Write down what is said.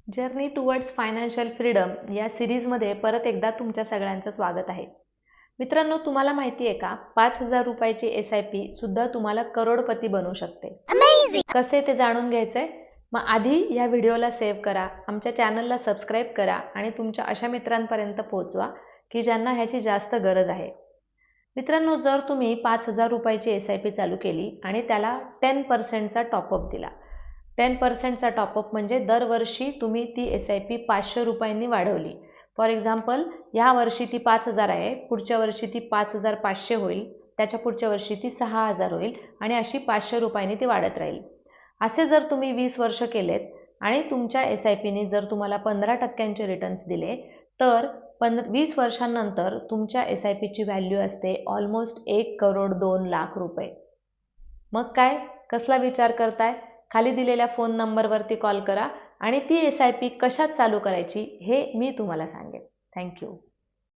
Journey towards financial freedom या सिरीजमध्ये परत एकदा तुमच्या सगळ्यांचं स्वागत आहे. मित्रांनो, तुम्हाला माहिती आहे का, 5,000 रुपयाची SIP सुद्धा तुम्हाला करोडपती बनवू शकते. कसे ते जाणून घ्यायचंय? मग आधी या व्हिडिओला सेव्ह करा, आमच्या चॅनलला सबस्क्राईब करा आणि तुमच्या अशा मित्रांपर्यंत पोहोचवा की ज्यांना ह्याची जास्त गरज आहे. मित्रांनो, जर तुम्ही 5,000 रुपयाची SIP चालू केली आणि त्याला 10% टॉपअप दिला, 10% टॉपअप म्हणजे दरवर्षी तुम्ही ती SIP 500 रुपयांनी वाढवली. फॉर एक्झाम्पल, या वर्षी ती 5,000 आहे, पुढच्या वर्षी ती 5,500 होईल, त्याच्या पुढच्या वर्षी ती 6,000 होईल आणि अशी 500 रुपयांनी ती वाढत राहील. असे जर तुम्ही 20 वर्ष केलेत आणि तुमच्या SIPने जर तुम्हाला 15% रिटर्न्स दिले, तर 20 वर्षांनंतर तुमच्या SIPची व्हॅल्यू असते ऑलमोस्ट 1,02,00,000 रुपये. मग काय, कसला विचार करताय? खाली दिलेल्या फोन नंबरवरती कॉल करा आणि ती SIP कशात चालू करायची हे मी तुम्हाला सांगेन. थँक्यू.